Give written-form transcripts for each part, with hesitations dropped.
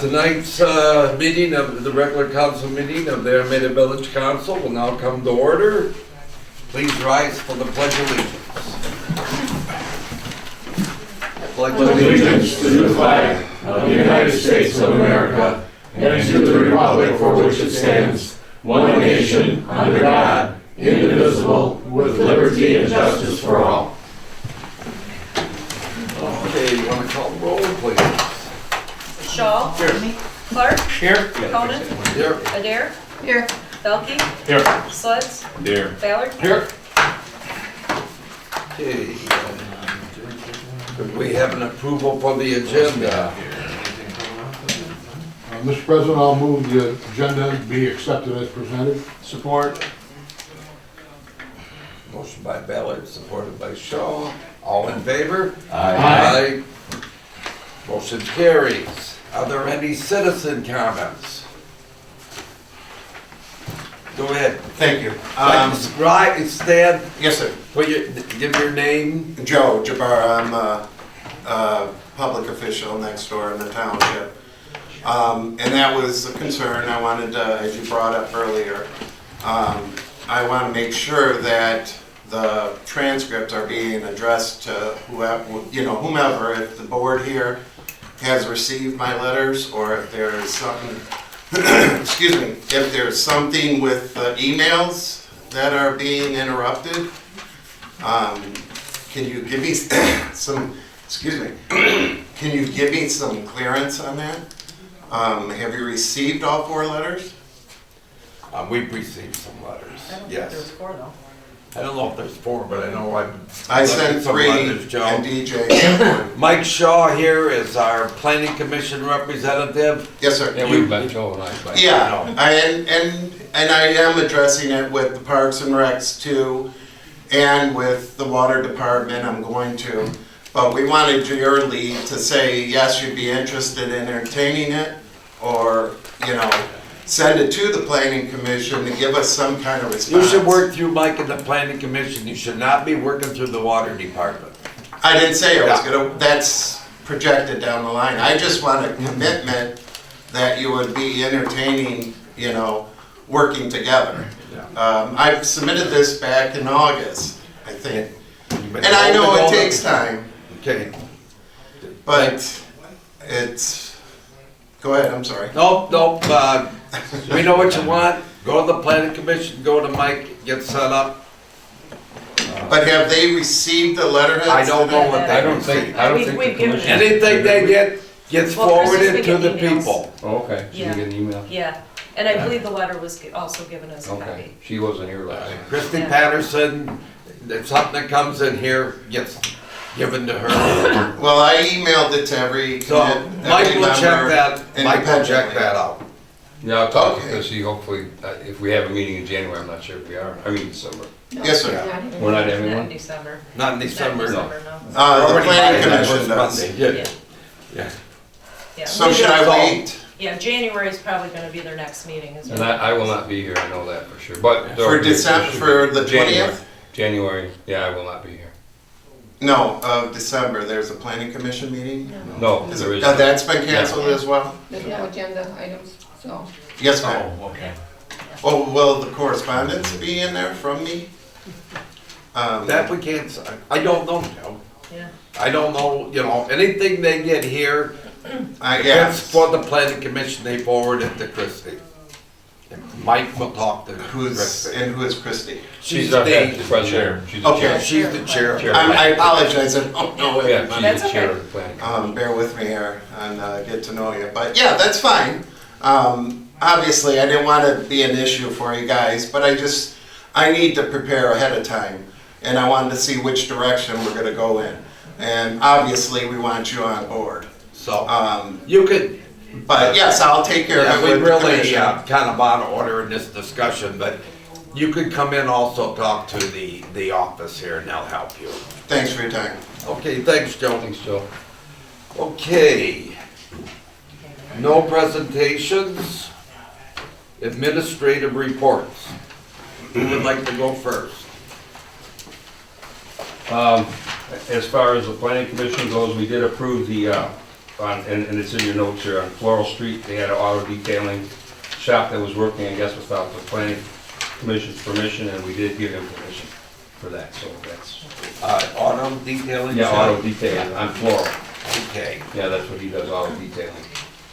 Tonight's meeting of the regular council meeting of the Armada Village Council will now come to order. Please rise for the Pledge of Allegiance. Pledge Allegiance to the flag of the United States of America and to the republic for which it stands, one nation, under God, indivisible, with liberty and justice for all. Okay, you want to call the roll, please? Shaw. Here. Clark. Here. Conan. Here. Adair. Here. Belkey. Here. Sleds. Here. Ballard. Here. Okay. Could we have an approval for the agenda? Mr. President, I'll move the agenda be accepted as presented. Support. Motion by Ballard, supported by Shaw. All in favor? Aye. Aye. Motion carries. Are there any citizen comments? Go ahead. Thank you. Right, stand, Yes, sir. give your name. Joe Jabbar, I'm a public official next door in the township. And that was a concern I wanted to, as you brought up earlier, I want to make sure that the transcripts are being addressed to whomever, if the board here has received my letters, or if there is something, excuse me, if there's something with the emails that are being interrupted, can you give me some, excuse me, can you give me some clearance on that? Have you received all 4 letters? We've received some letters, I don't think yes. there's 4 though. I don't know if there's 4, but I know I sent 3 letters, Joe. and DJ sent 1. Mike Shaw here is our planning commission representative. Yes, sir. Yeah, we've met Joe and I. Yeah, and I am addressing it with the Parks and Recs too, and with the Water Department, I'm going to. But we wanted your lead to say, yes, you'd be interested in entertaining it, or, send it to the Planning Commission to give us some kind of response. You should work through Mike and the planning commission. You should not be working through the water department. I didn't say I was Yeah. gonna, that's projected down the line. I just want a commitment that you would be entertaining, working together. I've submitted this back in August, I think. And I know it takes time, Okay. but it's, go ahead, I'm sorry. Nope, we know what you want. Go to the planning commission, go to Mike, get set up. But have they received the letterheads? I don't know what they I don't think We've the given commission. Anything they get gets Well, Chris has forwarded been to the getting emails. people. Oh, okay, she Yeah. didn't get an email? Yeah, and I believe the letter was also given as a Okay, copy. she wasn't here last. Christy Yeah. Patterson, if something that comes in here gets given to her. Well, I emailed it to every So Mike will check that, Mike will check independently. that out. Yeah, I'll talk to Okay. Chrissy, hopefully, if we have a meeting in January, I'm not sure if we are, December. Yes, sir. We're not having Not in one? December. Not in Not in December. December, no. The Already planning by that commission first does. Monday. Yeah. Yeah. Yeah. So should I wait? Yeah, January is probably gonna be their next meeting as And well. I will not be here, I know that for sure, but. For December, for the January. 20th? January, yeah, I will not be here. No, of December, there's a planning commission meeting? No, Is there it- is. That's been canceled as well? There's no agenda items, so. Yes, ma'am. okay. Oh, will the correspondence be in there from me? That we can't, I don't know, Joe. Yeah. I don't know, anything they get here, it's Yes. for the planning commission, they forward it to Christie. And Mike will talk to Who is Christie? She's our the, head president. She's the Okay. chair. she's the chair. Chair. I apologize, I don't know Yeah, it. she's That's the chair okay. of the planning. commission. Bear with me here and get to know you. But yeah, that's fine. Obviously, I didn't want to be an issue for you guys, but I need to prepare ahead of time. And I wanted to see which direction we're gonna go in. And obviously, we want you on board. So, Um, you could, But yes, I'll take care yeah, of we it with the really, commission. kind of out of order in this discussion, but you could come in also talk to the office here and they'll help you. Thanks for your time. Okay, thanks, Joe. Thanks, Joe. Okay. No presentations. Administrative reports. Who would like to go first? As far as the planning commission goes, we did approve the and it's in your notes here, on Floral Street, they had an auto detailing shop that was working, I guess, without the planning commission's permission, and we did give him permission for that, so that's, Auto detailing? yeah, shop? auto detailing on Floral. Okay. Yeah, that's what he does, auto detailing.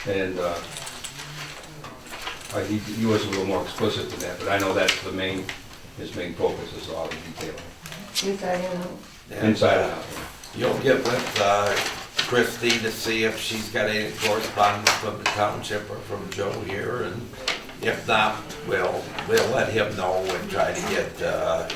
And, he was a little more explicit than that, but I know that's his main focus is auto detailing, Inside and out. And, inside and out. You'll get with Christie to see if she's got any correspondence from the township or from Joe here, and if not, we'll let him know and try to get Yeah,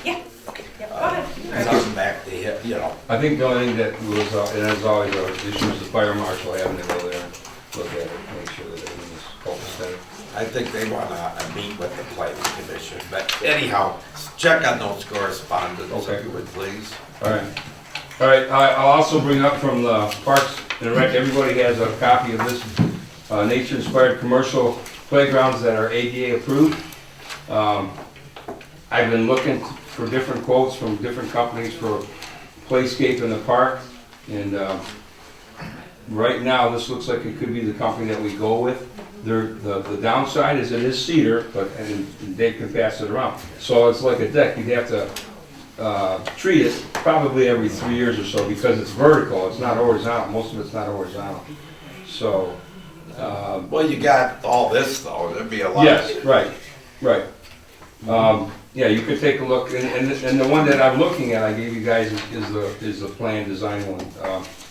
okay, yeah, go ahead. something back to him, you know. I think the only thing that was, and as always, our issue is the fire marshal having to go there and look at it, make sure that everything is copacetic. I think they wanna meet with the planning commission, but anyhow, check on those correspondence, Okay. if you would please. All right, I'll also bring up from the Parks and Rec, everybody has a copy of this nature-inspired commercial playgrounds that are ADA approved. I've been looking for different quotes from different companies for playscape in the park, and right now, this looks like it could be the company that we go with. The downside is it is cedar, and Dave can pass it around. So it's like a deck, you'd have to treat it probably every 3 years or so because it's vertical, it's not horizontal, most of it's not horizontal. So, Well, you got all this though, there'd be a lot. yes, right. Yeah, you could take a look, and the one that I'm looking at, I gave you guys is the plan design one.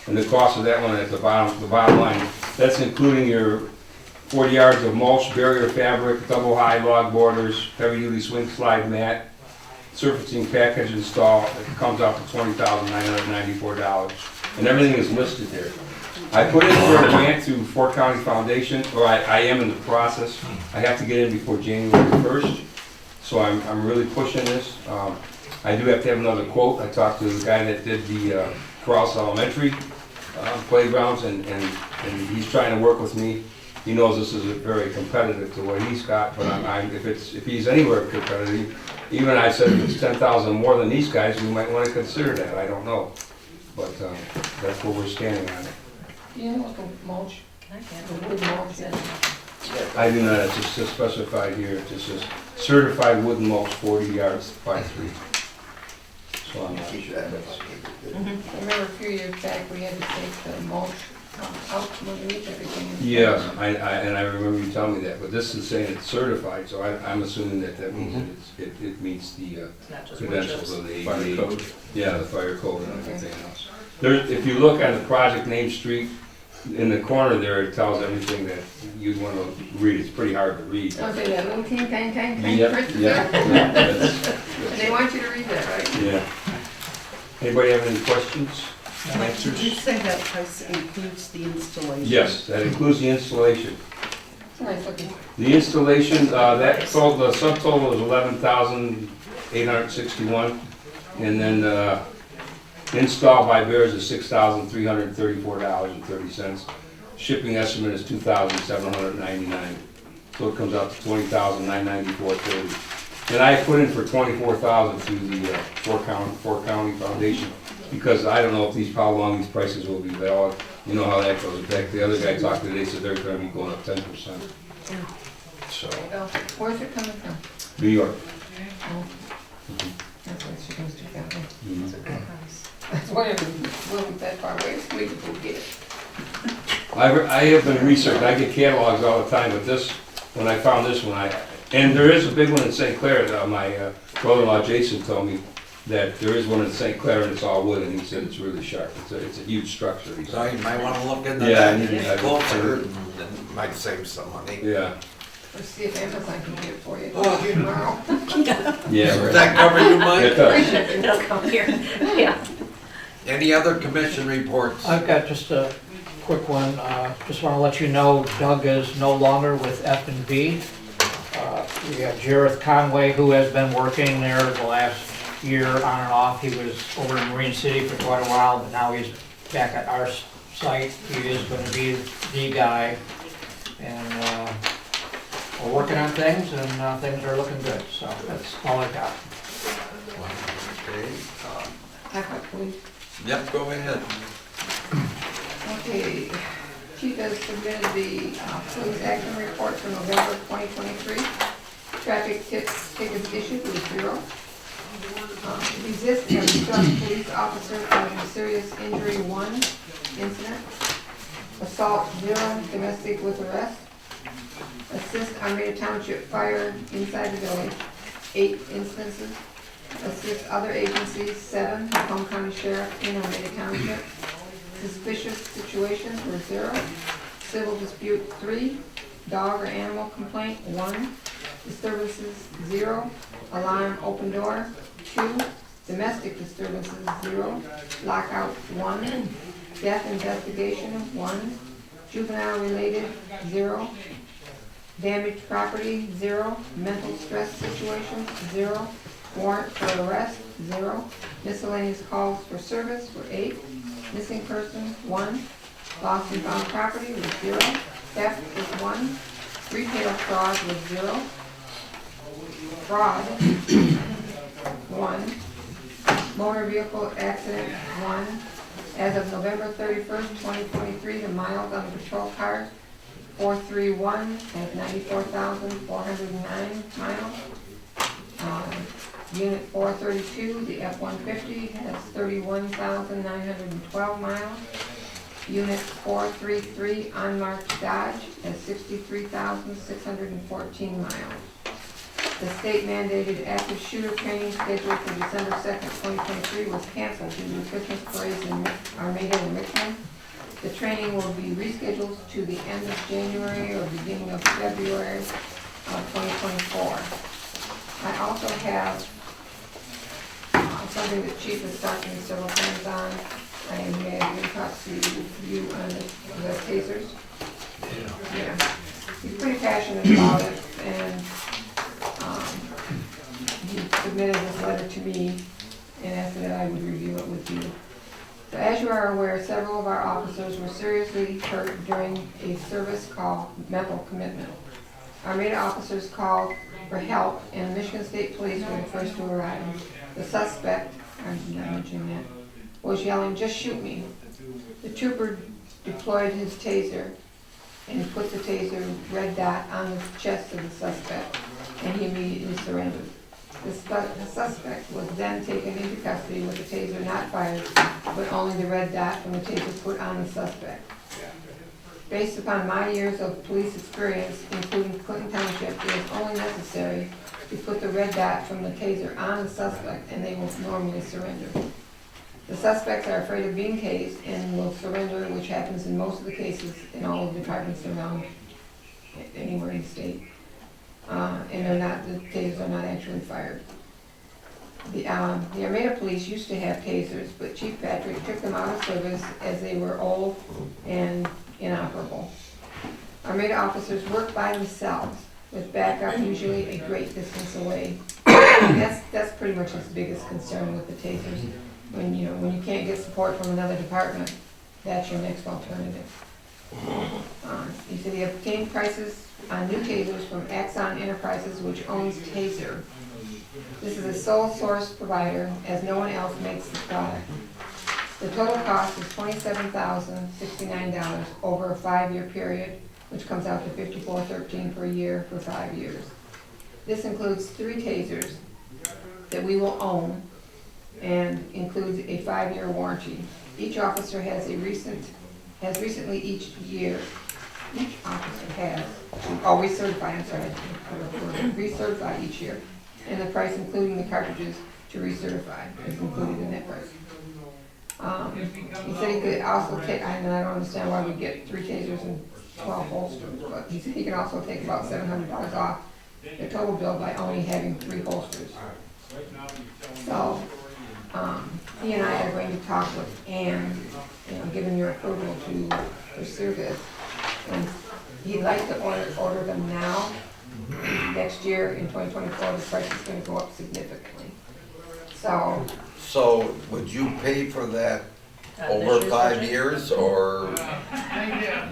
And the cost of that one at the bottom line, that's including your 40 yards of mulch, barrier fabric, double high log borders, heavy duty swing slide mat, surfacing package install, it comes out to $20,994. And everything is listed there. I put in for a grant to Fort County Foundation, or I am in the process. I have to get in before January 1st, so I'm really pushing this. I do have to have another quote. I talked to the guy that did the Cross Elementary playgrounds, and he's trying to work with me. He knows this is very competitive to what he's got, but if he's anywhere competitive, even I said if it's 10,000 more than these guys, we might want to consider that. I don't know, but that's where we're standing on it. You know what the mulch, Can I the get wood mulch is? I do not. It's just specified here. It just says certified wooden mulch 40 yards by 3. So I'm not sure that's. I remember a few years back, we had to take the mulch out underneath everything. Yes, and I remember you telling me that, but this is saying it's certified, so I'm assuming that means it meets the It's not just credentials windows. of the Fire ADA. code. Yeah, the fire code and everything else. If you look at the project name street, in the corner there, it tells everything that you'd want to read. It's pretty hard to read. Don't say that little ting tang tang tang Yep, print yeah, there. yeah, that's- And they want you to read that, right? yeah. Anybody have any questions? Mike, did you say that price includes the installation? Yes, that includes the installation. It's nice looking. The installation, the subtotal is $11,861, and then install by Bears is $6,334.30. Shipping estimate is $2,799, so it comes out to $20,994.30. And I put in for $24,000 through the Fort County Foundation, because I don't know if how long these prices will be valid. You know how that goes. In fact, the other guy talked to me, they said they're gonna be going up 10%. So, Well, where's it coming from? New York. Oh. That's why she comes to Calgary. Mhm. That's why it wasn't that far away, so we could go get it. I have been researching, I get catalogs all the time, but this, when I found this one, and there is a big one in St. Clair, my brother-in-law Jason told me that there is one in St. Clair and it's all wood, and he said it's really sharp. It's a huge structure. He So said. you might wanna look into Yeah, I that, need to- get closer, and might save some money. Yeah, Let's see if Amazon can get it for you. Oh. Here tomorrow. yeah, Does right. that cover you, Mike? It does. It'll come here, yeah. Any other commission reports? I've got just a quick one. Just want to let you know Doug is no longer with F&B. We got Jareth Conway, who has been working there the last year on and off. He was over in Marine City for quite a while, but now he's back at our site. He is going to be the guy. And we're working on things, and things are looking good. So that's all I got. Okay. I got, please. Yep, go ahead. Okay, Chief has submitted the police action report for November 2023. Traffic tickets issued was 0. Resist and obstruct police officer causing serious injury 1 incident. Assault 0, domestic with arrest. Assist Armada Township fire inside the village 8 instances. Assist other agencies 7, Macomb County Sheriff in Armada Township. Suspicious situations were 0. Civil dispute 3. Dog or animal complaint 1. Disturbances 0. Alarm open door 2. Domestic disturbances 0. Lockout 1. Death investigation 1. Juvenile related 0. Damaged property 0. Mental stress situations 0. Warrant for arrest 0. Miscellaneous calls for service were 8. Missing persons 1. Lost and found property was 0. Theft was 1. Retail fraud was 0. Fraud 1. Motor vehicle accident 1. As of November 31st, 2023, the miles on the patrol cars 431 has 94,409 miles. Unit 432, the F-150, has 31,912 miles. Unit 433, unmarked Dodge, has 63,614 miles. The state mandated active shooter training scheduled for December 2nd, 2023 was canceled due to Christmas parades in Armada and Richmond. The training will be rescheduled to the end of January or beginning of February of 2024. I also have something that Chief has talked to me several times on. I may have been talked to you on the tasers. Yeah. He's pretty passionate about it, and he submitted this letter to me and asked that I would review it with you. So as you are aware, several of our officers were seriously hurt during a service call mental commitment. Armada officers called for help, and the Michigan State Police were the first to arrive. The suspect, I'm not mentioning that, was yelling, "Just shoot me." The trooper deployed his taser and put the taser red dot on the chest of the suspect, and he immediately surrendered. The suspect was then taken into custody with the taser not fired, but only the red dot from the taser put on the suspect. Based upon my years of police experience, including Clinton Township, it is only necessary to put the red dot from the taser on the suspect and they will normally surrender. The suspects are afraid of being tased and will surrender, which happens in most of the cases in all of the departments around anywhere in the state. And the tasers are not actually fired. The Armada police used to have tasers, but Chief Patrick took them out of service as they were old and inoperable. Armada officers work by themselves, with backup usually a great distance away. That's pretty much his biggest concern with the tasers. When you can't get support from another department, that's your next alternative. He said he obtained prices on new tasers from Axon Enterprises, which owns Taser. This is a sole source provider, as no one else makes the product. The total cost is $27,069 over a 5-year period, which comes out to $54.13 per year for 5 years. This includes 3 tasers that we will own and includes a 5-year warranty. Each officer has recently each officer recertify each year, and the price including the cartridges to recertify is included in that price. He said he could also take, and I don't understand why we get 3 tasers and 12 holsters, but he said he can also take about $700 off the total bill by only having 3 holsters. So, he and I are going to talk with Ann, given your approval to pursue this. And he'd like to order them now. Next year, in 2024, the price is going to go up significantly. So would you pay for that over 5 years, or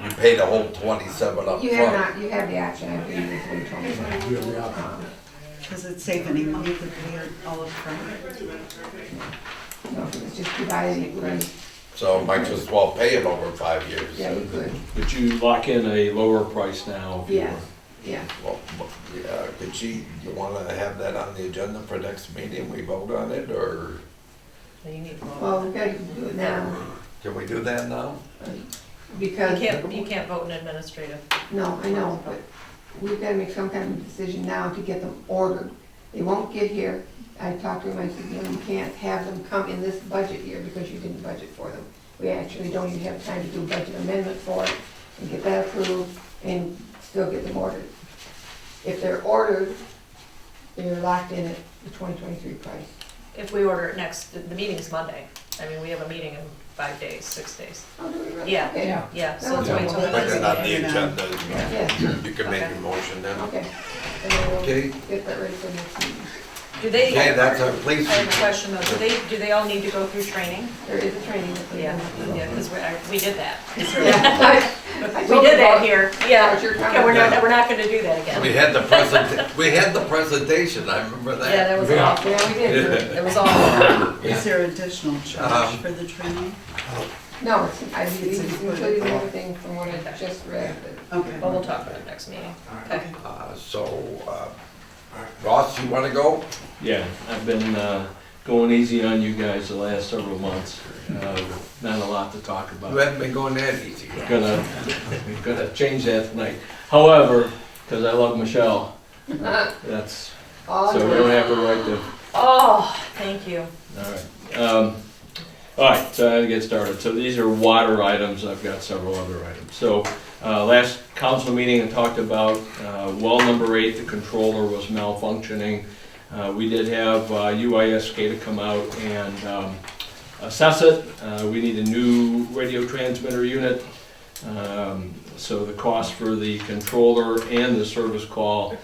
you pay the whole 27 up you front? you have the option, I believe is what he told me. You have the option. Does it save any money to pay it all up front? No, it's just divided equally. So might just well pay it over 5 years. Yeah, we could, But you lock in a lower price now. if you yeah, want. yeah. Well, yeah, could you wanna have that on the agenda for next meeting, we vote on it, or You need to vote. Well, we gotta do it now, can we do that now? because. You can't vote in administrative. No, I know, but we've gotta make some kind of decision now to get them ordered. They won't get here. I talked to him, I said, you know, you can't have them come in this budget year because you didn't budget for them. We actually don't even have time to do budget amendment for it and get that approved and still get them ordered. If they're ordered, they're locked in at the 2023 price. If we order it next, the meeting's Monday. I mean, we have a meeting in 5 days, 6 days. Oh, do we really? Yeah. Okay. Yeah. Yeah, so let's Yeah. wait till the Put next it on the meeting. agenda, Yes, you can make Okay. a motion then. okay. And then we'll Okay. get that ready for next meeting. Do they, Okay, I that's our police. have a question though. Do they all need to go through training? There is a training that they Yeah, have. yeah, because we did that. Yeah. I We told did you that about- here. Yeah. about your Yeah, we're not gonna do that We again. had the presentation, I remember that. Yeah, that was Yeah. awful. Yeah, we did. It was awful. Is there additional charge Um, for the training? No, it's It's included in everything from what I just read. Okay. Well, we'll talk about it next meeting. Okay. Ross, you wanna go? Yeah, I've been going easy on you guys the last several months. Not a lot to talk You about. haven't been going that easy. Gonna change that tonight. However, because I love Michelle, that's, All so we don't have to write the, Oh, thank you. all right. All right, so I gotta get started. So these are water items. I've got several other items. So last council meeting, I talked about well number 8, the controller was malfunctioning. We did have UIS SCADA come out and assess it. We need a new radio transmitter unit. So the cost for the controller and the service call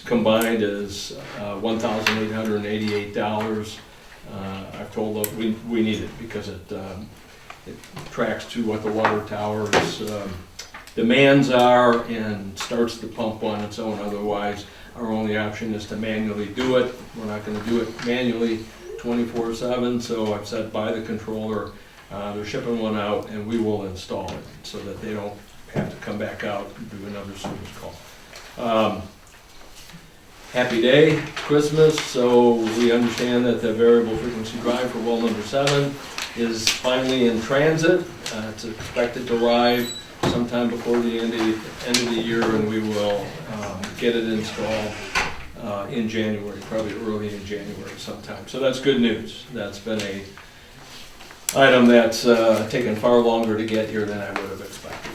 combined is $1,888. I've told them we need it because it tracks to what the water tower's demands are and starts the pump on its own. Otherwise, our only option is to manually do it. We're not gonna do it manually 24/7, so I've said buy the controller. They're shipping one out and we will install it so that they don't have to come back out and do another service call. Happy day, Christmas, so we understand that the variable frequency drive for well number 7 is finally in transit. It's expected to arrive sometime before the end of the year, and we will get it installed in January, probably early in January sometime. So that's good news. That's been a item that's taken far longer to get here than I would have expected.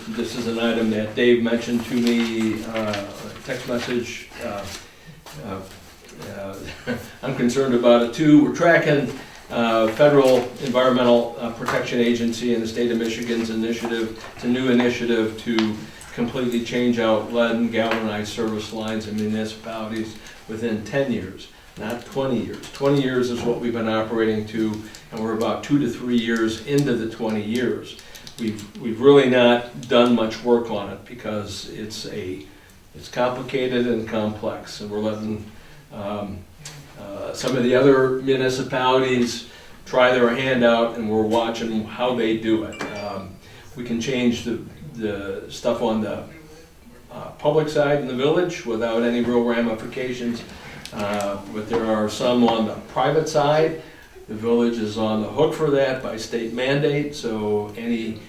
This is an item that Dave mentioned to me, text message. I'm concerned about it too. We're tracking Federal Environmental Protection Agency and the state of Michigan's initiative. It's a new initiative to completely change out lead and galvanized service lines in municipalities within 10 years, not 20 years. 20 years is what we've been operating to, and we're about 2 to 3 years into the 20 years. We've really not done much work on it because it's complicated and complex, and we're letting some of the other municipalities try their hand out, and we're watching how they do it. We can change the stuff on the public side in the village without any real ramifications, but there are some on the private side. The village is on the hook for that by state mandate, so any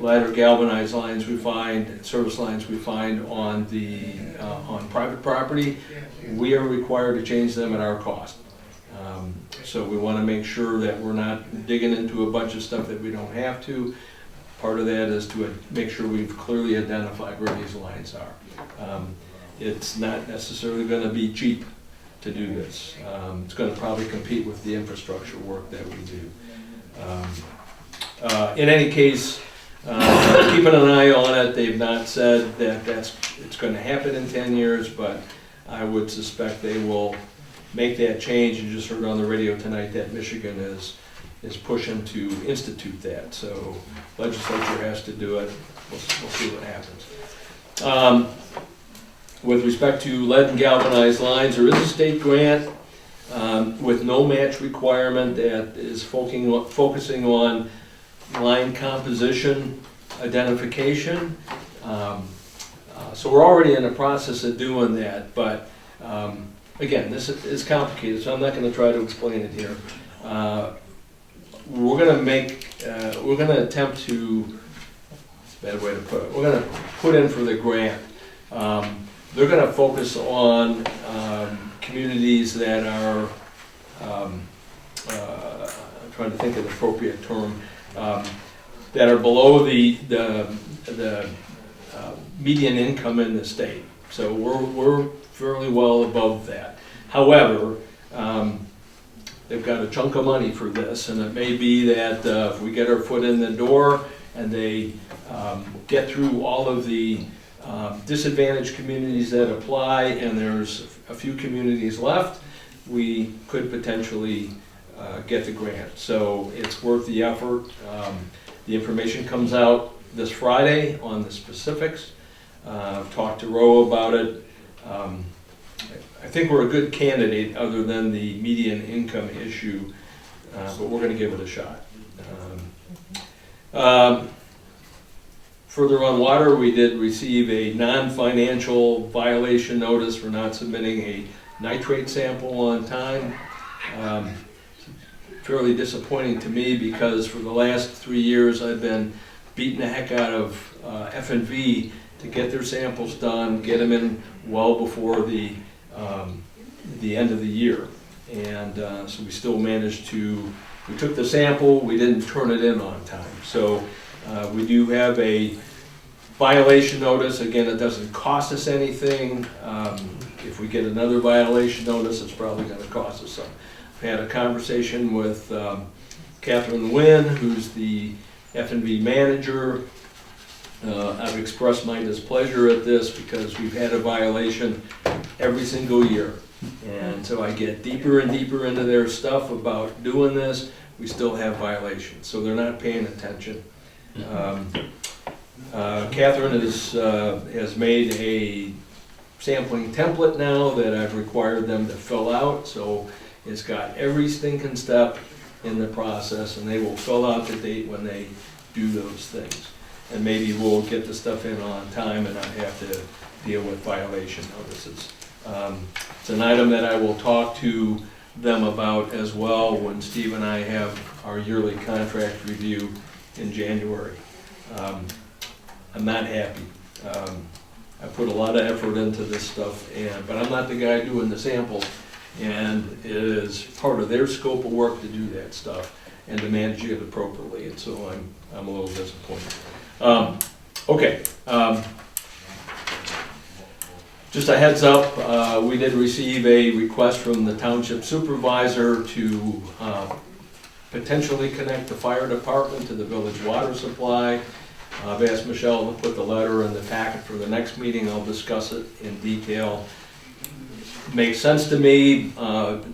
lead or galvanized lines we find, service lines we find on on private property, we are required to change them at our cost. So we want to make sure that we're not digging into a bunch of stuff that we don't have to. Part of that is to make sure we've clearly identified where these lines are. It's not necessarily going to be cheap to do this. It's going to probably compete with the infrastructure work that we do. In any case, keeping an eye on it. They've not said that it's going to happen in 10 years, but I would suspect they will make that change. You just heard on the radio tonight that Michigan is pushing to institute that. So legislature has to do it. We'll see what happens. With respect to lead and galvanized lines, there is a state grant with no match requirement that is focusing on line composition identification. So we're already in the process of doing that, but again, this is complicated, so I'm not going to try to explain it here. We're going to attempt to, it's a bad way to put it, we're going to put in for the grant. They're going to focus on communities that are, I'm trying to think of the appropriate term, that are below the median income in the state. So we're fairly well above that. However, they've got a chunk of money for this, and it may be that if we get our foot in the door and they get through all of the disadvantaged communities that apply, and there's a few communities left, we could potentially get the grant. So it's worth the effort. The information comes out this Friday on the specifics. I've talked to Roe about it. I think we're a good candidate other than the median income issue, but we're going to give it a shot. Further on water, we did receive a non-financial violation notice for not submitting a nitrate sample on time. Fairly disappointing to me because for the last 3 years I've been beating the heck out of F&V to get their samples done, get them in well before the end of the year. And so we still managed to, we took the sample, we didn't turn it in on time. So we do have a violation notice. Again, it doesn't cost us anything. If we get another violation notice, it's probably going to cost us some. I had a conversation with Catherine Wynn, who's the F&B manager. I've expressed my displeasure at this because we've had a violation every single year. And so I get deeper and deeper into their stuff about doing this. We still have violations, so they're not paying attention. Catherine has made a sampling template now that I've required them to fill out, so it's got every stinking step in the process, and they will fill out the date when they do those things. And maybe we'll get the stuff in on time and not have to deal with violation notices. It's an item that I will talk to them about as well when Steve and I have our yearly contract review in January. I'm not happy. I put a lot of effort into this stuff, but I'm not the guy doing the samples, and it is part of their scope of work to do that stuff and to manage it appropriately, and so I'm a little disappointed. Okay. Just a heads up, we did receive a request from the township supervisor to potentially connect the fire department to the village water supply. I've asked Michelle to put the letter in the packet for the next meeting. I'll discuss it in detail. Makes sense to me.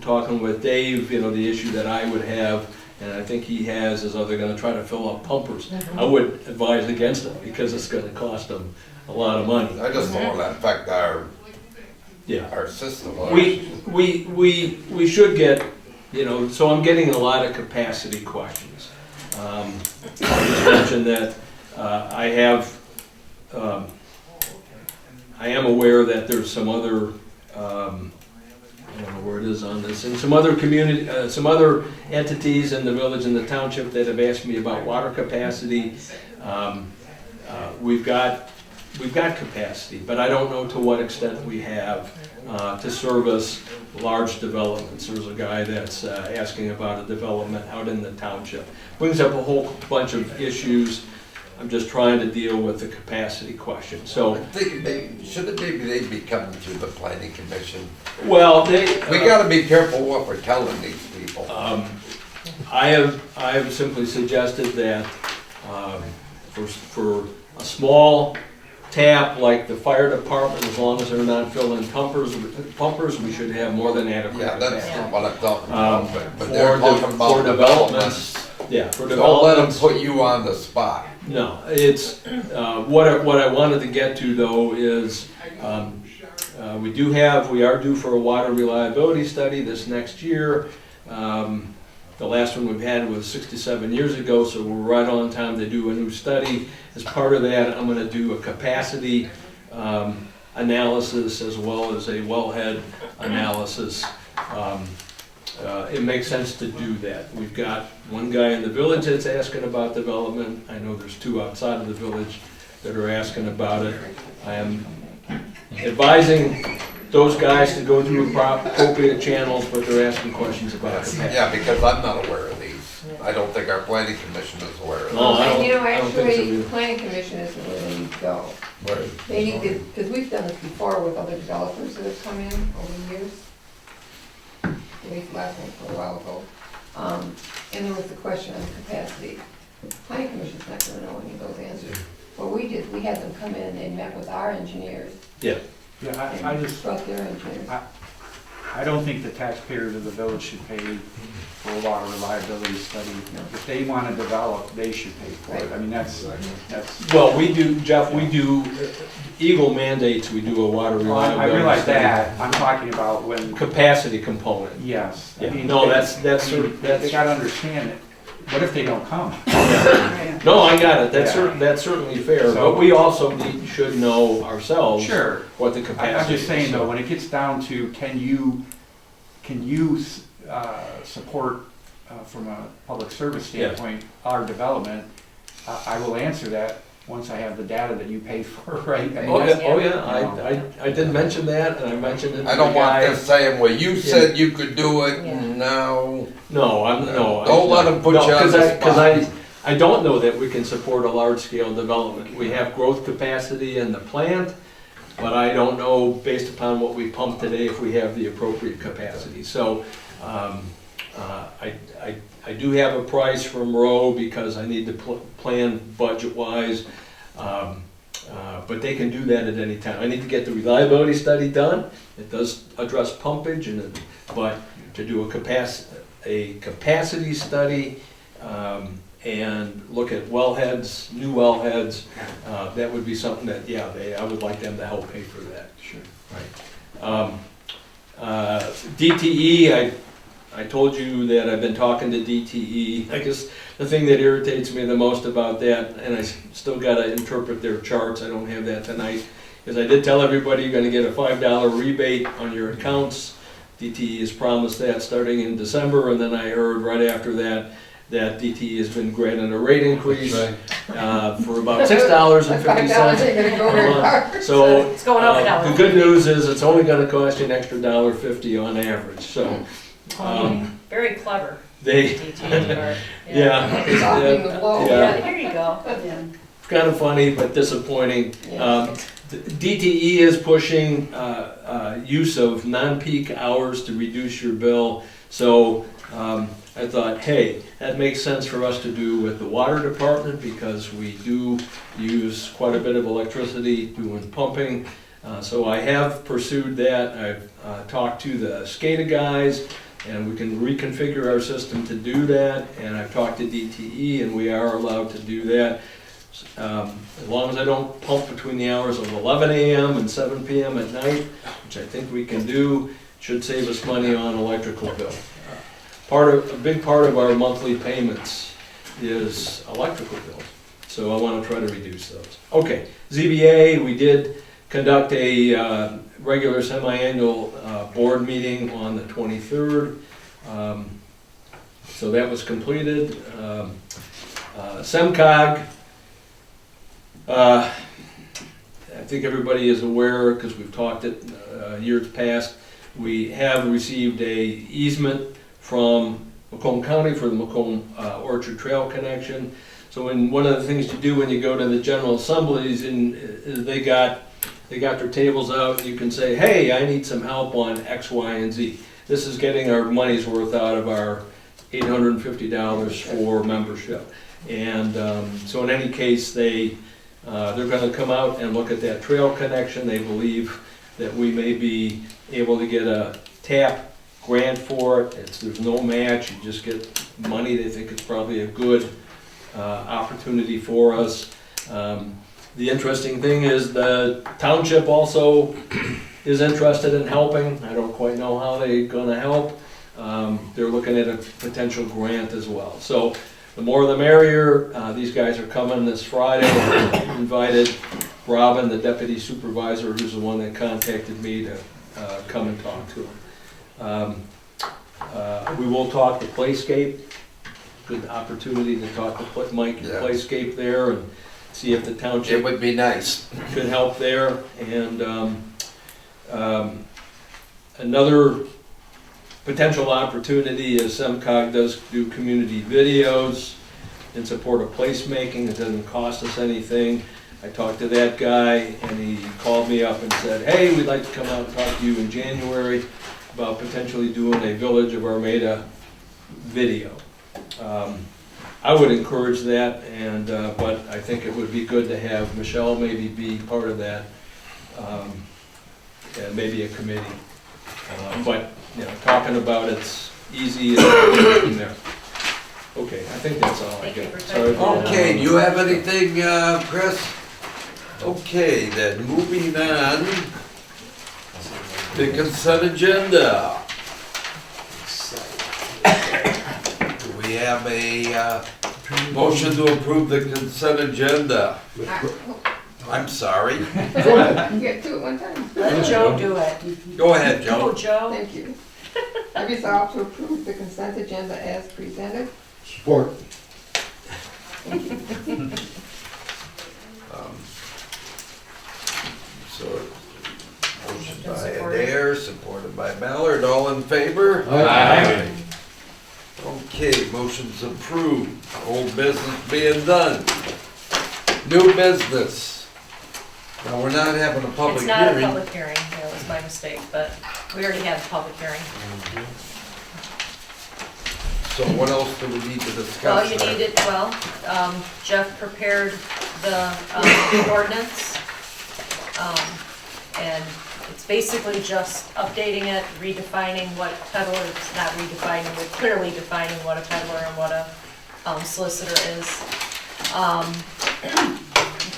Talking with Dave, you know, the issue that I would have, and I think he has, is are they going to try to fill up pumpers? I would advise against it because it's going to cost them a lot of money. I just don't want to affect our Yeah. system. We should get, you know, so I'm getting a lot of capacity questions. I just mentioned that I am aware that there's some other, I don't know where it is on this, and some other community, some other entities in the village and the township that have asked me about water capacity. We've got capacity, but I don't know to what extent we have to service large developments. There's a guy that's asking about a development out in the township. Brings up a whole bunch of issues. I'm just trying to deal with the capacity question. So, I think shouldn't maybe they be coming through the planning commission? well, We got to be careful what we're telling these people. I have simply suggested that for a small tap like the fire department, as long as they're not filling pumpers, we should have more than adequate Yeah, that's capacity. what I'm talking about. But For they're talking about for developments, yeah, for Don't let them developments. put you on the spot. No, it's what I wanted to get to though is We are due for a water reliability study this next year. The last one we've had was 67 years ago, so we're right on time to do a new study. As part of that, I'm gonna do a capacity analysis as well as a wellhead analysis. It makes sense to do that. We've got one guy in the village that's asking about development. I know there's two outside of the village that are asking about it. I am advising those guys to go through appropriate channels, but they're asking questions about capacity. Yeah, because I'm not aware of these. I don't think our planning commission is aware of No, them. I don't- And you know, I don't think so actually, either. planning commission is where they need to go. They need to, because we've done this before with other developers that have come in over the years. At least last one for a while ago. And there was the question on capacity. Planning commission's not gonna know any of those answers. What we did, we had them come in and met with our engineers. Yeah. Yeah, I And just, brought their engineers. I don't think the taxpayers of the village should pay for a water reliability study. If they want to develop, they should pay for it. I mean, that's, Well, we do, Jeff, we do, Eagle mandates we do a water well, reliability. I realize study. that. I'm talking about when, Capacity component. yes. I Yeah, mean, no, they- that's, They gotta understand it. What if they don't come? no, I got it, Yeah. that's certainly fair, So- but we also should know ourselves Sure. what the capacity is. I'm just saying though, when it gets down to, can you support, from a public service standpoint, our development, I will answer that once I have the data that you pay for, right? I mean, Oh, that's- yeah, I did mention that, and I mentioned it to I don't the want guy. this saying, well, you said you could do it, Yeah. no. No. Don't let 'em put you on the Because I don't know that we can support a large-scale development. We have growth capacity in the plant, but I don't know, based upon what we pump today, if we have the appropriate capacity. So, I do have a price from Rowe because I need to plan budget-wise, but they can do that at any time. I need to get the reliability study done. It does address pumpage, but to do a capacity study, and look at wellheads, new wellheads, that would be something that, I would like them to help pay for that. Sure. Right. DTE, I told you that I've been talking to DTE. I guess the thing that irritates me the most about that, and I still gotta interpret their charts, I don't have that tonight, is I did tell everybody you're gonna get a $5 rebate on your accounts. DTE has promised that starting in December, and then I heard right after that DTE has been granted a rate increase for about $6.50. $5 ain't gonna go very far. So, It's going up a dollar. the good news is it's only gonna cost you an extra $1.50 on average, so, Very clever. they, DTE. yeah. Softening the blow. Yeah. Yeah, here you go. It's kind of funny, but disappointing. Yeah. DTE is pushing use of non-peak hours to reduce your bill, so I thought, hey, that makes sense for us to do with the water department because we do use quite a bit of electricity doing pumping. So I have pursued that. I've talked to the SCADA guys, and we can reconfigure our system to do that. And I've talked to DTE, and we are allowed to do that. As long as I don't pump between the hours of 11 a.m. and 7 p.m. at night, which I think we can do, should save us money on electrical bill. A big part of our monthly payments is electrical bills, so I want to try to reduce those. Okay, ZBA, we did conduct a regular semi-annual board meeting on the 23rd, so that was completed. SEMCOG, I think everybody is aware, because we've talked it years past, we have received a easement from Macomb County for the Macomb Orchard Trail connection. So one of the things you do when you go to the general assemblies, is they got their tables out, and you can say, hey, I need some help on X, Y, and Z. This is getting our money's worth out of our $850 for membership. And so in any case, they're going to come out and look at that trail connection. They believe that we may be able to get a TAP grant for it. There's no match, you just get money. They think it's probably a good opportunity for us. The interesting thing is the township also is interested in helping. I don't quite know how they're gonna help. They're looking at a potential grant as well. So the more the merrier. These guys are coming this Friday. Invited Robin, the deputy supervisor, who's the one that contacted me to come and talk to him. We will talk to Playscape. Good opportunity to talk to Mike at Yeah. Playscape there and see if the It township would be nice. could help there. And another potential opportunity is SEMCOG does do community videos in support of placemaking. It doesn't cost us anything. I talked to that guy and he called me up and said, hey, we'd like to come out and talk to you in January about potentially doing a Village of Armada video. I would encourage that, and but I think it would be good to have Michelle maybe be part of that, and maybe a committee. But you know, talking about it's easy and there. Okay, I think that's all I Thank you got. for Sorry for Okay, that. do you have anything, Chris? Okay, then moving on. The consent agenda. Do we have a motion to approve the consent agenda? I'm sorry. Go ahead. You get two at one time. Let Joe do it. Go ahead, Go, Joe. Joe. Thank you. I resolve to approve the consent agenda as presented. Support. So, motion by Adair, supported by Ballard, all in favor? Aye. Okay, motion's approved, old business being done. New business. Now, we're not having a public It's not a hearing. public hearing, that was my mistake, but we already had a public hearing. So what else do we need to discuss? Well, you there? needed, Jeff prepared the ordinance. And it's basically just updating it, redefining what peddler, not redefining, but clearly defining what a peddler and what a solicitor is.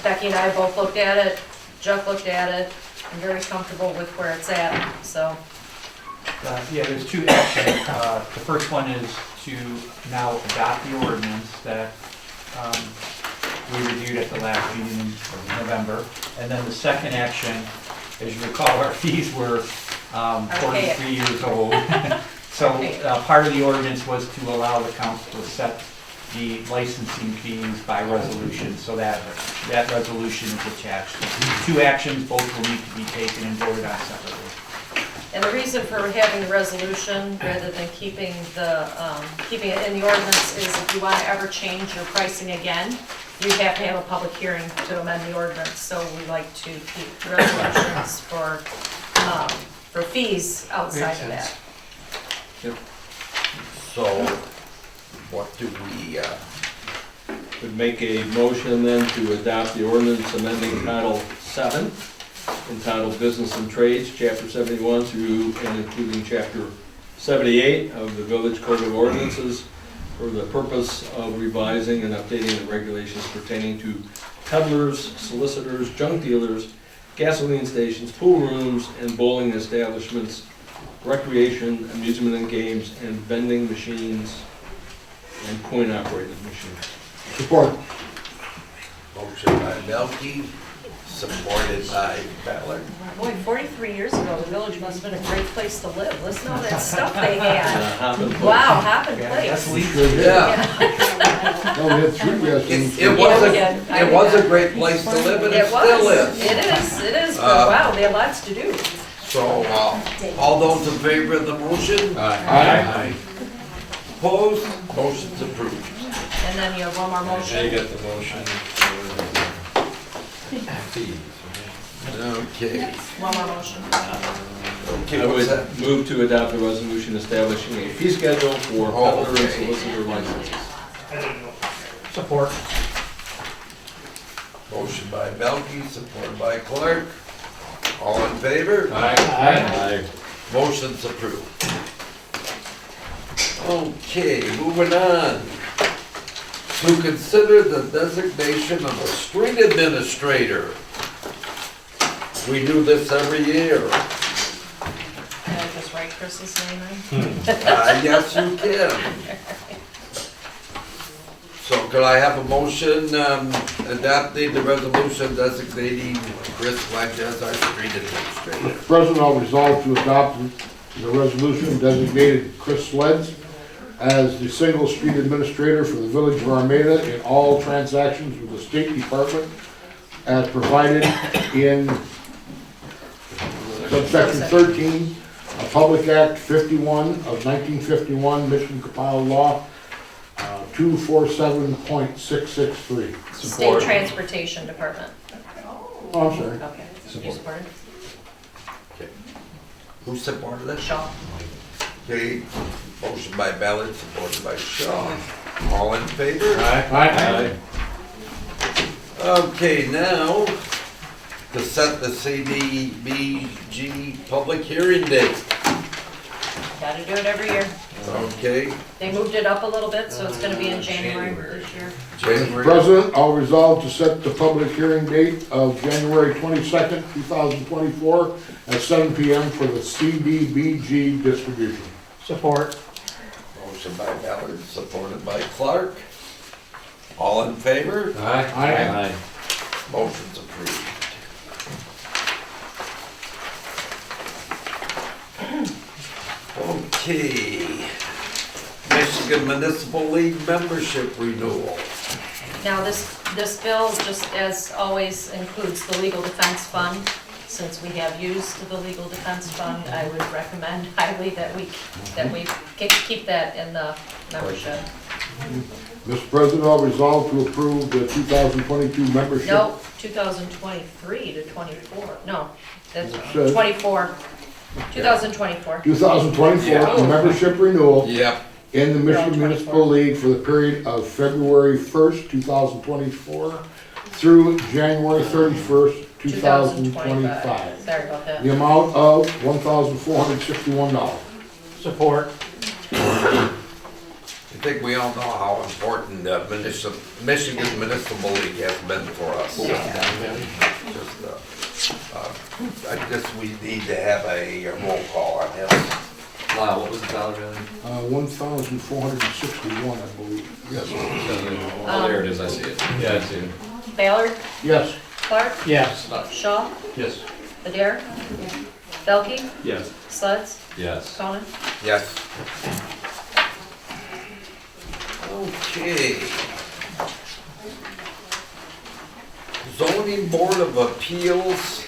Becky and I both looked at it, Jeff looked at it, I'm very comfortable with where it's at, so. Yeah, there's two actions. The first one is to now adopt the ordinance that we reviewed at the last meeting in November. And then the second action, as you recall, our fees were 43 years old. So part of the ordinance was to allow the council to set the licensing fees by resolution, so that resolution is attached. Two actions, both will need to be taken and voted on separately. And the reason for having the resolution rather than keeping it in the ordinance is if you want to ever change your pricing again, you have to have a public hearing to amend the ordinance. So we like to keep resolutions for fees outside of that. So, what do we, Would make a motion then to adopt the ordinance amending Title 7, entitled Business and Trades, Chapter 71 through and including Chapter 78 of the Village Code of Ordinances for the purpose of revising and updating the regulations pertaining to peddlers, solicitors, junk dealers, gasoline stations, pool rooms, and bowling establishments, recreation, amusement and games, and vending machines and coin-operated machines. Support. motion by Melky, supported by Ballard. Boy, 43 years ago, the village must have been a great place to live. Listen to all that stuff they had. Wow, Hoppin' That's Place. legal. Yeah, No, we had three, we had some. it was a great place to live and it still is. It is, but wow, they have lots to do. So, all those in favor of the motion? Aye. Opposed? Motion's approved. And then you have one more motion. got the motion. Okay. One more motion. Okay, I what's would that? move to adopt a resolution establishing a fee schedule for Oh, peddler and okay. solicitor licenses. Support. Motion by Melky, supported by Clark. All in favor? Aye. Motion's approved. Okay, moving on. To consider the designation of a street administrator. We do this every year. Can I just write Chris's name in? Yes, you can. So could I have a motion adopting the resolution designating Chris Wedge as our street administrator? Mr. President, I'll resolve to adopt the resolution designated Chris Sledge as the single street administrator for the village of Armada in all transactions with the State Department as provided in subsection 13 of Public Act 51 of 1951, Michigan Compiled Law 247.663. State Transportation Department. Oh, I'm sorry. Okay. You support it? Who supported it? Shaw. Okay, motion by Ballard, supported by Shaw. All in favor? Aye. Okay, now, to set the CDBG public hearing date. Gotta do it every year. Okay, They moved it up a little bit, so it's gonna be in January this year. January. President, I'll resolve to set the public hearing date of January 22nd, 2024 at 7 PM for the CDBG distribution. Support. Motion by Ballard, supported by Clark. All in favor? Aye. Motion's approved. Okay. Michigan Municipal League membership renewal. Now, this bill, just as always, includes the legal defense fund. Since we have used the legal defense fund, I would recommend highly that we keep that in the membership. Mr. President, I'll resolve to approve the 2022 membership. No, 2023 to 24, no, that's It says- 24, 2024. 2024 membership renewal Yep. in the Michigan Municipal League for the period of February 1st, 2024 through January 31st, 2025. Sorry about that. The amount of $1,461. Support. I think we all know how important the Michigan Municipal League has been for us. I guess we need to have a roll call on this. Wow, what was the dollar value? 1,461, I believe. Yes. Oh, there it is, I see it. Yeah, I see it. Ballard, Yes. Clark, Yes. Shaw, Yes. Adair, Belkey, Yes. Sledds, Yes. Conan. Yes. Okay. Zoning Board of Appeals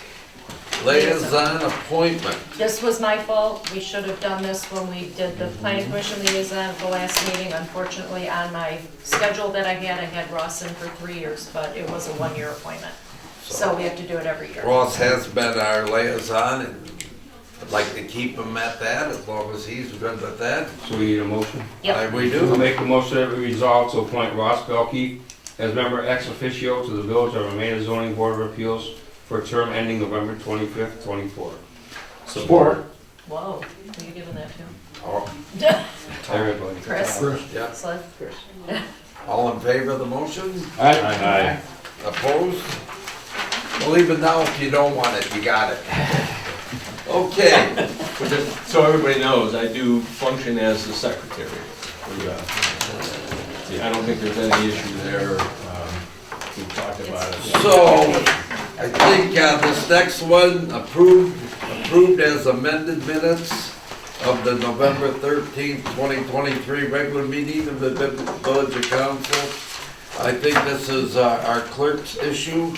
liaison appointment. This was my fault. We should have done this when we did the planning commission liaison at the last meeting. Unfortunately, on my schedule that I had Ross in for 3 years, but it was a one-year appointment. So we have to do it every year. Ross has been our liaison, and I'd like to keep him at that as long as he's good with that. So we need a motion? Yep. We I'll do. make a motion that we resolve to appoint Ross Belkey as member ex officio to the Village of Armada Zoning Board of Appeals for a term ending November 25th, 24. Support. Whoa, who are you giving that to? Oh, Everybody. Chris? Chris. yeah. Sled? All in favor of the motion? Aye. Opposed? Well, even now, if you don't want it, you got it. Okay. But just so everybody knows, I do function as the secretary. I don't think there's any issue there. We talked about it. So, I think this next one, approved as amended minutes of the November 13th, 2023 regular meeting of the Village of Council. I think this is our clerk's issue.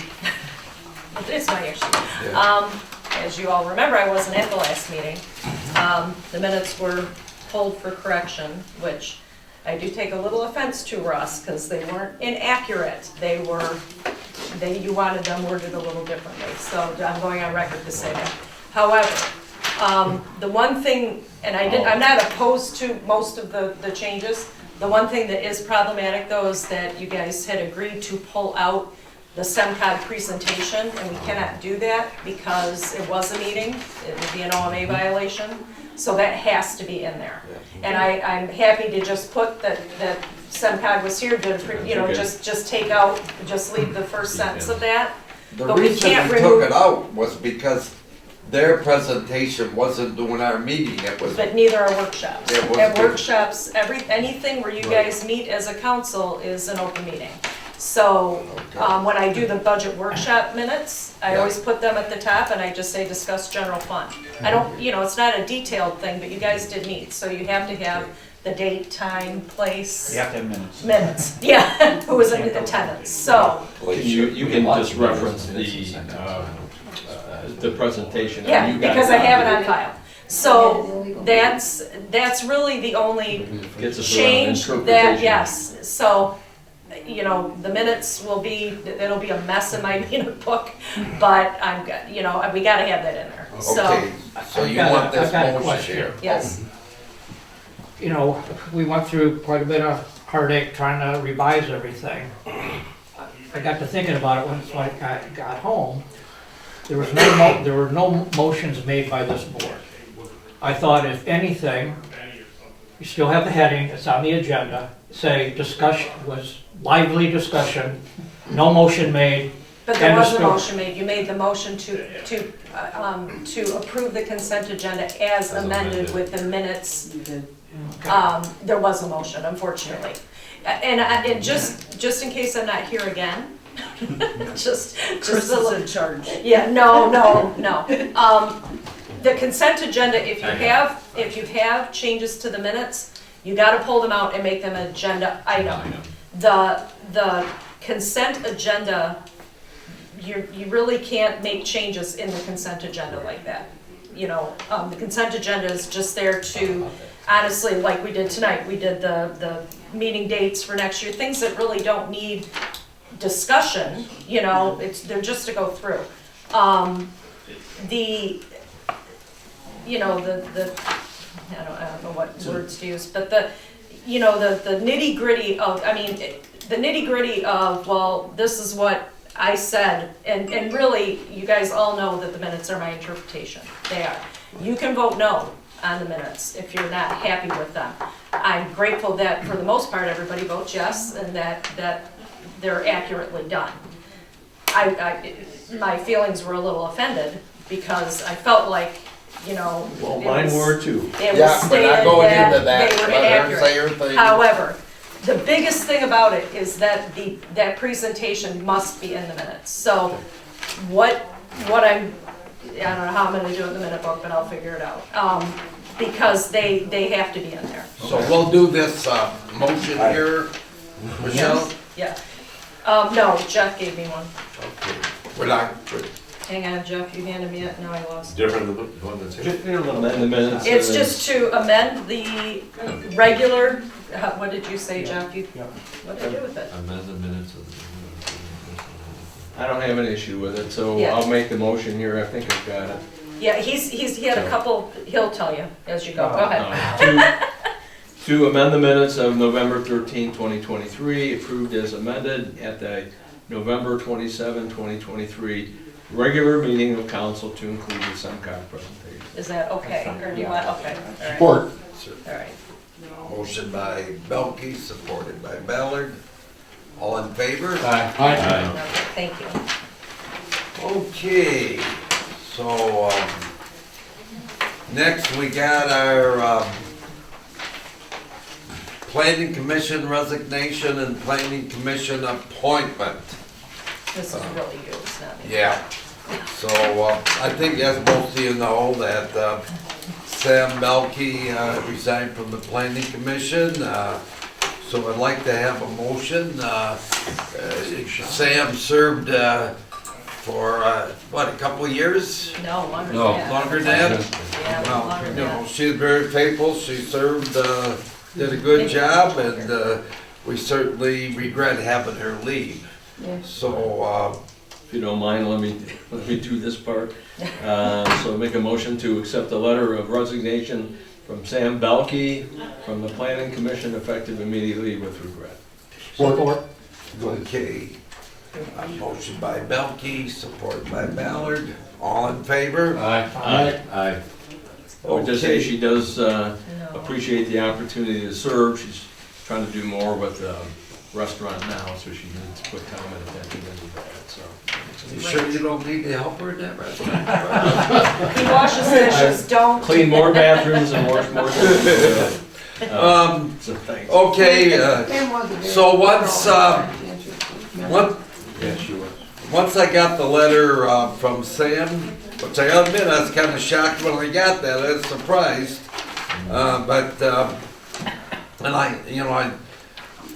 It's my issue. Yeah. As you all remember, I wasn't at the last meeting. The minutes were pulled for correction, which I do take a little offense to, Russ, because they weren't inaccurate. You wanted them worded a little differently, so I'm going on record to say that. However, the one thing, and I'm not opposed to most of the changes. The one thing that is problematic, though, is that you guys had agreed to pull out the SEMCOG presentation, and we cannot do that because it was a meeting. It would be an OMA violation, so that has to be in there. And I'm happy to just put that SEMCOG was here to, just take out, just leave the first sentence of that. The But we reason can't we took remove- it out was because their presentation wasn't doing our meeting, it was, But neither are workshops. Yeah, it At wasn't- workshops, anything where you guys meet as a council is an open meeting. So, when I do the budget workshop minutes, I Yeah. always put them at the top and I just say discuss general fund. I don't, it's not a detailed thing, but you guys did meet, so you have to have the date, time, place, You have to have minutes. minutes, yeah, who was in attendance, so, You can just reference the presentation. and yeah, you guys because I have it on it. file. So, that's really the only Gets us around change that, interpretation. yes, so, the minutes will be, it'll be a mess in my minute book, but we gotta have that in there, so, okay, so you want this I've got a motion question. here? yes. We went through quite a bit of heartache trying to revise everything. I got to thinking about it once I got home. There were no motions made by this board. I thought if anything, you still have the heading, it's on the agenda, say discussion, was lively discussion, no motion made. But there End of was a story. motion made, you made the motion to approve the consent agenda as amended with the minutes. There was a motion, unfortunately. And just in case I'm not here again, just Chris a is little. in charge. Yeah, no. The consent agenda, if you have changes to the minutes, you gotta pull them out and make them an agenda item. The consent agenda, you really can't make changes in the consent agenda like that. The consent agenda is just there to, honestly, like we did tonight, we did the meeting dates for next year, things that really don't need discussion, they're just to go through. I don't know what words to use, but the nitty gritty of, the nitty gritty of, well, this is what I said, and really, you guys all know that the minutes are my interpretation. They are. You can vote no on the minutes if you're not happy with them. I'm grateful that for the most part, everybody votes yes, and that they're accurately done. My feelings were a little offended because I felt like, Well, mine were too. it was Yeah, we're not stated going that into that, they were let her say her inaccurate. thing. However, the biggest thing about it is that that presentation must be in the minutes. So what I don't know how I'm gonna do it in the minute book, but I'll figure it out. Because they have to be in there. So we'll do this, motion here, Michelle? Yeah. No, Jeff gave me one. Okay, we're not, Hang on, Jeff, you handed me it, now I lost. Different than the one that's here. Amend the minutes. It's just to amend the regular, what did you say, Jeff? What did I do with it? Amend the minutes of the. I don't have an issue with it, so Yeah. I'll make the motion here. I think I've got it. Yeah, he had a couple, he'll tell you as you go, go ahead. To amend the minutes of November 13, 2023, approved as amended at the November 27, 2023 regular meeting of council to include the SEMCOG presentation. Is that okay, or do you want, okay, all right, Support. all right. motion by Belkey, supported by Ballard. All in favor? Aye. Okay, thank you. Okay, so, next we got our, planning commission resignation and planning commission appointment. This is really you, it's not me. Yeah, so, I think as most of you know that, Sam Belkey, resigned from the planning commission, so I'd like to have a motion. Sam served, for, what, a couple of years? No, longer than No. that. Longer than that? Yeah, Well, longer you than know, that. she was very faithful, she served, did a good job, and, we certainly regret having her leave. Yeah. So, If you don't mind, let me do this part. So make a motion to accept a letter of resignation from Sam Belkey from the planning commission effective immediately with regret. Support. okay. Motion by Belkey, support by Ballard. All in favor? Aye. Aye. I would just say Okay. she does No. appreciate the opportunity to serve. She's trying to do more with the restaurant now, so she needs to put time and attention into that, so. You sure you don't need to help her in that restaurant? He washes dishes, don't. Clean more bathrooms and wash more dishes. So thanks. Okay, Pam was a very so once, thorough and conscientious member. what, Yeah, she was. once I got the letter from Sam, which I gotta admit, I was kinda shocked when I got that, I was surprised.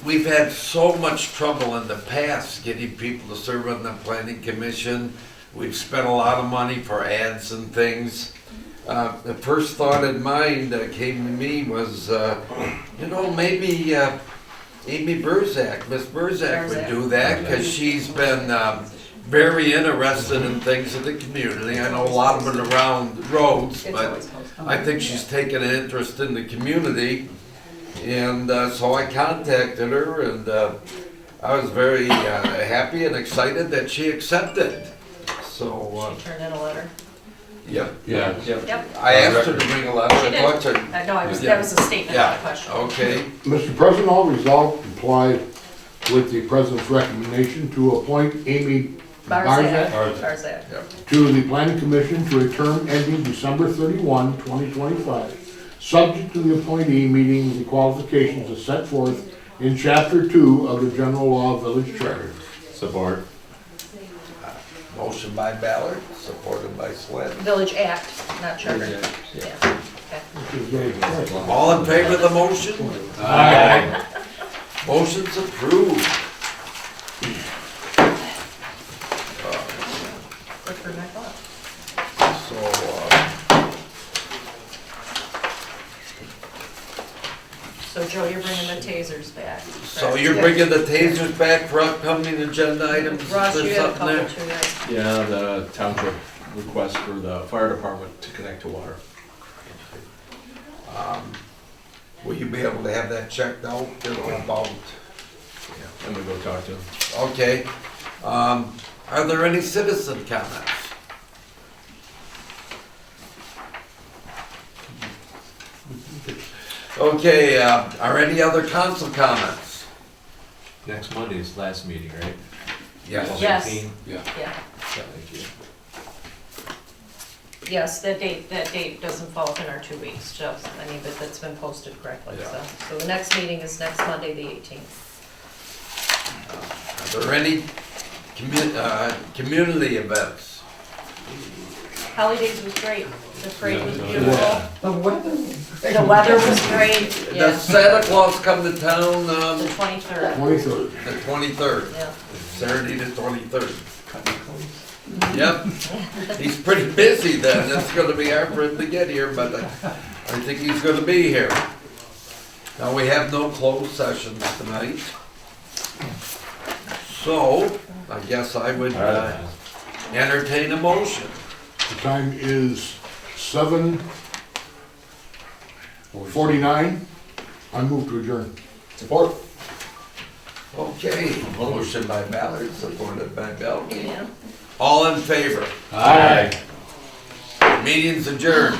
We've had so much trouble in the past getting people to serve on the planning commission. We've spent a lot of money for ads and things. The first thought in mind that came to me was, maybe Amy Burzak, Miss Burzak would do that, because she's been very interested in things in the community. I know a lot of it around roads, but I think she's taken an interest in the community. And so I contacted her, and I was very happy and excited that she accepted. So, She turned in a letter. yep. Yeah. Yep. I asked her to bring a letter. She I did. thought her- No, that was a statement, not a question. Okay. Mr. President, I'll resolve to comply with the President's recommendation to appoint Amy Barzak Barzak. to the Planning Commission to a term ending December 31, 2025, subject to the appointee meeting the qualifications as set forth in Chapter 2 of the General Law of Village Charter. Support. Motion by Ballard, supported by Sled. Village Act, not charter. Yeah. Okay. Which is very good. All in favor of the motion? Aye. Motion's approved. Quicker than I thought. So Joe, you're bringing the tasers back. So you're bringing the tasers back for upcoming agenda items? Ross, Is you there have a something there? couple too, right? Yeah, the township request for the fire department to connect to water. Will you be able to have that checked out? About, I'm gonna go talk to him. okay. Are there any citizen comments? Okay, are any other council comments? Next Monday is last meeting, right? Yes. Yes. 18? Yeah. Thank you. Yes, that date doesn't fall within our 2 weeks, just, but that's been posted correctly, Yeah. so the next meeting is next Monday, the 18th. Are there any community events? Holidays was great, the parade was Yeah. beautiful, The weather. the weather was great, Does yeah, Santa Claus come to town, the 23rd, 23rd. the 23rd? yeah. Saturday the 23rd. Yep, he's pretty busy then, it's gonna be hard for him to get here, but I think he's gonna be here. Now, we have no closed sessions tonight. So, I guess I would entertain a motion. The time is 7:49. I move to adjourn. Support. Okay, motion by Ballard, supported by Bell. Yeah. All in favor? Aye. Meeting's adjourned.